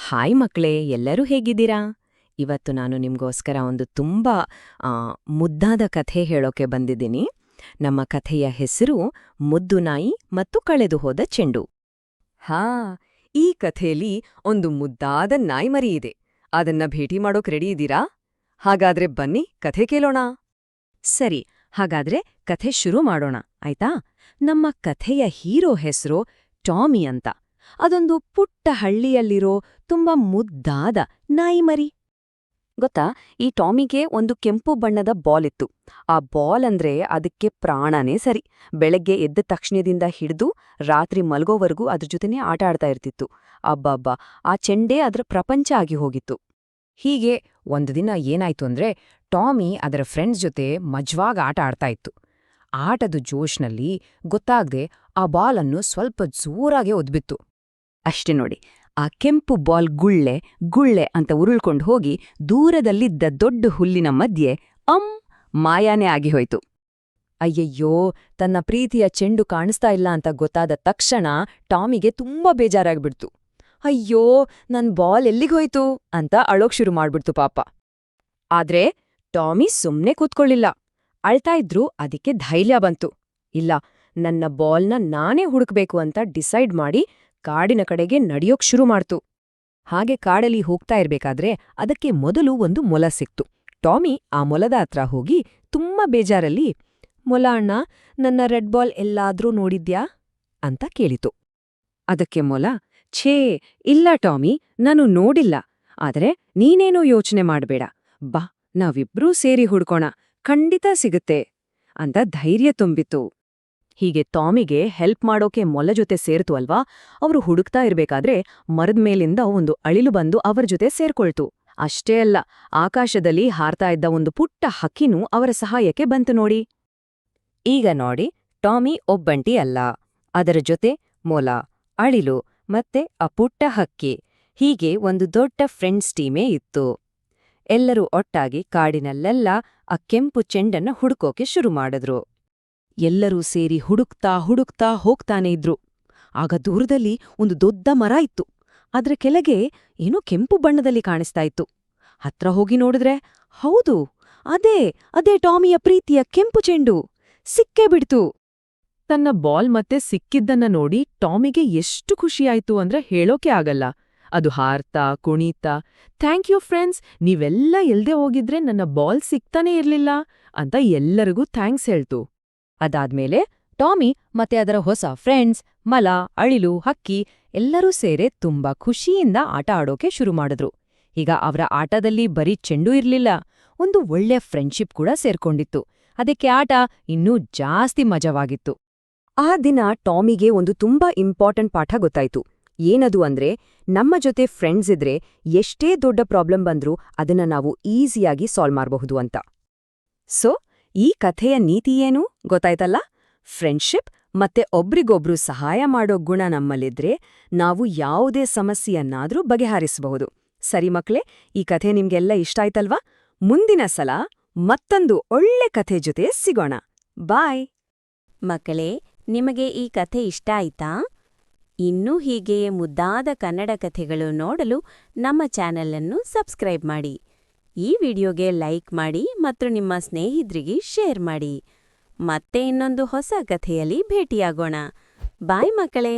Hi ಮಕ್ಕಳೇ, ಎಲ್ಲರೂ ಹೇಗಿದ್ದೀರಾ? ಇವತ್ತು ನಾನು ನಿಮ್ಗೋಸ್ಕರ ಒಂದು ತುಂಬಾ ಮುದ್ದಾದ ಕಥೆ ಹೇಳೋಕೆ ಬಂದಿದ್ದೀನಿ. ನಮ್ಮ ಕಥೆಯ ಹೆಸರು ಮುದ್ದು ನಾಯಿ ಮತ್ತು ಕಳೆದು ಹೋದ ಚೆಂಡು. ಹಾ, ಈ ಕಥೆಯಲ್ಲಿ ಒಂದು ಮುದ್ದಾದ ನಾಯ್ಮರಿ ಇದೆ. ಅದನ್ನ ಭೇಟಿ ಮಾಡೋಕ್ ರೆಡಿ ಇದ್ದೀರಾ? ಹಾಗಾದ್ರೆ ಬನ್ನಿ ಕಥೆ ಕೇಳೋಣ. ಸರಿ, ಹಾಗಾದ್ರೆ ಕಥೆ ಶುರು ಮಾಡೋಣ, ಆಯ್ತಾ? ನಮ್ಮ ಕಥೆಯ ಹೀರೋ ಹೆಸರು ಟಾಮಿ ಅಂತ. ಅದೊಂದು ಪುಟ್ಟ ಹಳ್ಳಿಯಲ್ಲಿರೋ ತುಂಬಾ ಮುದ್ದಾದ ನಾಯಿಮರಿ. ಗೊತ್ತಾ, ಈ ಟಾಮಿಗೆ ಒಂದು ಕೆಂಪು ಬಣ್ಣದ ಬಾಲ್ ಇತ್ತು. ಆ ಬಾಲ್ ಅಂದ್ರೆ ಅದಕ್ಕೆ ಪ್ರಾಣನೇ ಸರಿ. ಬೆಳಗ್ಗೆ ಎದ್ದ ತಕ್ಷಣದಿಂದ ಹಿಡಿದು ರಾತ್ರಿ ಮಲ್ಗೋವರೆಗೂ ಅದ್ರ ಜೊತೆನೇ ಆಟ ಆಡ್ತಾ ಇರ್ತಿತ್ತು. ಅಬ್ಬಬ್ಬಾ, ಆ ಚೆಂಡೇ ಅದರ ಪ್ರಪಂಚ ಆಗಿ ಹೋಗಿತ್ತು. ಹೀಗೆ ಒಂದು ದಿನ ಏನಾಯ್ತು ಅಂದ್ರೆ, ಟಾಮಿ ಅದರ ಫ್ರೆಂಡ್ಸ್ ಜೊತೆ ಮಜ್ವಾಗಿ ಆಟ ಆಡ್ತಾ ಇತ್ತು. ಆಟದ ಜೋಶ್ನಲ್ಲಿ ಗೊತ್ತಾಗ್ದೆ ಆ ಬಾಲನ್ನು ಸ್ವಲ್ಪ ಜೋರಾಗೆ ಒದ್ಬಿತ್ತು. ಅಷ್ಟೇ ನೋಡಿ, ಆ ಕೆಂಪು ಬಾಲ್ ಗುಳ್ಳೆ ಗುಳ್ಳೆ ಅಂತ ಉರುಳ್ಕೊಂಡು ಹೋಗಿ ದೂರದಲ್ಲಿದ್ದ ದೊಡ್ಡ ಹುಲ್ಲಿನ ಮಧ್ಯೆ ಮಾಯಾನೇ ಆಗಿ ಹೋಯ್ತು. ಅಯ್ಯಯ್ಯೋ, ತನ್ನ ಪ್ರೀತಿಯ ಚೆಂಡು ಕಾಣಿಸ್ತಾ ಇಲ್ಲ ಅಂತ ಗೊತ್ತಾದ ತಕ್ಷಣ ಟಾಮಿಗೆ ತುಂಬಾ ಬೇಜಾರಾಗ್ಬಿಡ್ತು. ಅಯ್ಯೋ, ನನ್ ಬಾಲ್ ಎಲ್ಲಿಗೋಯ್ತು ಅಂತ ಅಳೋಕ್ ಶುರು ಮಾಡ್ಬಿಡ್ತು ಪಾಪ. ಆದ್ರೆ ಟಾಮಿ ಸುಮ್ನೆ ಕೂತ್ಕೊಳ್ಳಿಲ್ಲ. ಅಳ್ತಾ ಇದ್ರೂ ಅದಕ್ಕೆ ಧೈರ್ಯ ಬಂತು. ಇಲ್ಲ, ನನ್ನ ಬಾಲ್ನ ನಾನೇ ಹುಡುಕ್ಬೇಕು ಅಂತ ಡಿಸೈಡ್ ಮಾಡಿ ಕಾಡಿನ ಕಡೆಗೆ ನಡೆಯೋಕ್ ಶುರು ಮಾಡ್ತು. ಹಾಗೆ ಕಾಡಲ್ಲಿ ಹೋಗ್ತಾ ಇರ್ಬೇಕಾದ್ರೆ ಅದಕ್ಕೆ ಮೊದಲು ಒಂದು ಮೊಲ ಸಿಕ್ತು. ಟಾಮಿ ಆ ಮೊಲದ ಹತ್ರ ಹೋಗಿ ತುಂಬಾ ಬೇಜಾರಲ್ಲಿ, ಮೊಲ ಅಣ್ಣ, ನನ್ನ ರೆಡ್ ಬಾಲ್ ಎಲ್ಲಾದ್ರೂ ನೋಡಿದ್ಯಾ ಅಂತ ಕೇಳಿತು. ಅದಕ್ಕೆ ಮೊಲ, ಛೇ ಇಲ್ಲ ಟಾಮಿ, ನಾನು ನೋಡಿಲ್ಲ. ಆದ್ರೆ ನೀನೇನೂ ಯೋಚನೆ ಮಾಡ್ಬೇಡ, ಬಾ ನಾವಿಬ್ರೂ ಸೇರಿ ಹುಡ್ಕೋಣ, ಖಂಡಿತ ಸಿಗುತ್ತೆ ಅಂತ ಧೈರ್ಯ ತುಂಬಿತು. ಹೀಗೆ ಟಾಮಿಗೆ ಹೆಲ್ಪ್ ಮಾಡೋಕೆ ಮೊಲ ಜೊತೆ ಸೇರ್ತು ಅಲ್ವಾ. ಅವರು ಹುಡುಕ್ತಾ ಇರ್ಬೇಕಾದ್ರೆ ಮರದ ಮೇಲಿಂದ ಒಂದು ಅಳಿಲು ಬಂದು ಅವರ ಜೊತೆ ಸೇರ್ಕೊಳ್ತು. ಅಷ್ಟೇ ಅಲ್ಲ, ಆಕಾಶದಲ್ಲಿ ಹಾರ್ತಾ ಇದ್ದ ಒಂದು ಪುಟ್ಟ ಹಕ್ಕಿನೂ ಅವರ ಸಹಾಯಕ್ಕೆ ಬಂತು ನೋಡಿ. ಈಗ ನೋಡಿ, ಟಾಮಿ ಒಬ್ಬಂಟಿ ಅಲ್ಲ. ಅದರ ಜೊತೆ ಮೊಲ, ಅಳಿಲು ಮತ್ತೆ ಆ ಪುಟ್ಟ ಹಕ್ಕಿ, ಹೀಗೆ ಒಂದು ದೊಡ್ಡ ಫ್ರೆಂಡ್ಸ್ ಟೀಮೇ ಇತ್ತು. ಎಲ್ಲರೂ ಒಟ್ಟಾಗಿ ಕಾಡಿನಲ್ಲೆಲ್ಲ ಆ ಕೆಂಪು ಚೆಂಡನ್ನ ಹುಡುಕೋಕೆ ಶುರು ಮಾಡಿದ್ರು. ಎಲ್ಲರೂ ಸೇರಿ ಹುಡುಕ್ತಾ ಹುಡುಕ್ತಾ ಹೋಗ್ತಾನೆ ಇದ್ರು. ಆಗ ದೂರದಲ್ಲಿ ಒಂದು ದೊಡ್ಡ ಮರ ಇತ್ತು. ಅದ್ರ ಕೆಳಗೆ ಏನೋ ಕೆಂಪು ಬಣ್ಣದಲ್ಲಿ ಕಾಣಿಸ್ತಾ ಇತ್ತು. ಹತ್ರ ಹೋಗಿ ನೋಡಿದ್ರೆ, ಹೌದು, ಅದೇ ಟಾಮಿಯ ಪ್ರೀತಿಯ ಕೆಂಪು ಚೆಂಡು ಸಿಕ್ಕೇ ಬಿಡ್ತು. ತನ್ನ ಬಾಲ್ ಮತ್ತೆ ಸಿಕ್ಕಿದ್ದನ್ನ ನೋಡಿ ಟಾಮಿಗೆ ಎಷ್ಟು ಖುಷಿಯಾಯ್ತು ಅಂದ್ರೆ ಹೇಳೋಕೆ ಆಗಲ್ಲ. ಅದು ಹಾರ್ತಾ ಕುಣೀತಾ, ಥ್ಯಾಂಕ್ ಯು ಫ್ರೆಂಡ್ಸ್, ನೀವೆಲ್ಲ ಎಲ್ದೆ ಹೋಗಿದ್ರೆ ನನ್ನ ಬಾಲ್ ಸಿಕ್ತಾನೇ ಇರ್ಲಿಲ್ಲ ಅಂತ ಎಲ್ಲರಿಗೂ ಥ್ಯಾಂಕ್ಸ್ ಹೇಳ್ತು. ಅದಾದ್ಮೇಲೆ ಟಾಮಿ ಮತ್ತೆ ಅದರ ಹೊಸ ಫ್ರೆಂಡ್ಸ್, ಮಲ, ಅಳಿಲು, ಹಕ್ಕಿ ಎಲ್ಲರೂ ಸೇರೆ ತುಂಬಾ ಖುಷಿಯಿಂದ ಆಟ ಆಡೋಕೆ ಶುರು ಮಾಡಿದ್ರು. ಈಗ ಅವರ ಆಟದಲ್ಲಿ ಬರೀ ಚೆಂಡು ಇರ್ಲಿಲ್ಲ, ಒಂದು ಒಳ್ಳೆ ಫ್ರೆಂಡ್ಶಿಪ್ ಕೂಡ ಸೇರ್ಕೊಂಡಿತ್ತು. ಅದಕ್ಕೆ ಆಟ ಇನ್ನೂ ಜಾಸ್ತಿ ಮಜವಾಗಿತ್ತು. ಆ ದಿನ ಟಾಮಿಗೆ ಒಂದು ತುಂಬಾ ಇಂಪಾರ್ಟೆಂಟ್ ಪಾಠ ಗೊತ್ತಾಯ್ತು. ಏನದು ಅಂದ್ರೆ, ನಮ್ಮ ಜೊತೆ ಫ್ರೆಂಡ್ಸ್ ಇದ್ರೆ ಎಷ್ಟೇ ದೊಡ್ಡ ಪ್ರಾಬ್ಲಮ್ ಬಂದ್ರೂ ಅದನ್ನ ನಾವು ಈಸಿಯಾಗಿ ಸಾಲ್ವ್ ಮಾಡಬಹುದು ಅಂತ. ಸೊ ಈ ಕಥೆಯ ನೀತಿ ಏನು ಗೊತ್ತಾಯ್ತಲ್ಲ? ಫ್ರೆಂಡ್ಶಿಪ್ ಮತ್ತೆ ಒಬ್ರಿಗೊಬ್ರು ಸಹಾಯ ಮಾಡೋ ಗುಣ ನಮ್ಮಲ್ಲಿದ್ರೆ ನಾವು ಯಾವುದೇ ಸಮಸ್ಯೆಯನ್ನಾದ್ರೂ ಬಗೆಹರಿಸಬಹುದು. ಸರಿ ಮಕ್ಳೇ, ಈ ಕಥೆ ನಿಮ್ಗೆಲ್ಲ ಇಷ್ಟ ಆಯ್ತಲ್ವಾ? ಮುಂದಿನ ಸಲ ಮತ್ತೊಂದು ಒಳ್ಳೆ ಕಥೆ ಜೊತೆ ಸಿಗೋಣ. ಬಾಯ್ ಮಕ್ಕಳೇ, ನಿಮಗೆ ಈ ಕಥೆ ಇಷ್ಟ ಆಯ್ತಾ? ಇನ್ನೂ ಹೀಗೆಯೇ ಮುದ್ದಾದ ಕನ್ನಡ ಕಥೆಗಳು ನೋಡಲು ನಮ್ಮ ಚಾನೆಲ್ ಅನ್ನು ಸಬ್ಸ್ಕ್ರೈಬ್ ಮಾಡಿ. ಈ ವಿಡಿಯೋಗೆ ಲೈಕ್ ಮಾಡಿ ಮತ್ತು ನಿಮ್ಮ ಸ್ನೇಹಿತರಿಗೆ ಶೇರ್ ಮಾಡಿ. ಮತ್ತೆ ಇನ್ನೊಂದು ಹೊಸ ಕಥೆಯಲ್ಲಿ ಭೇಟಿಯಾಗೋಣ. ಬಾಯ್ ಮಕ್ಕಳೇ.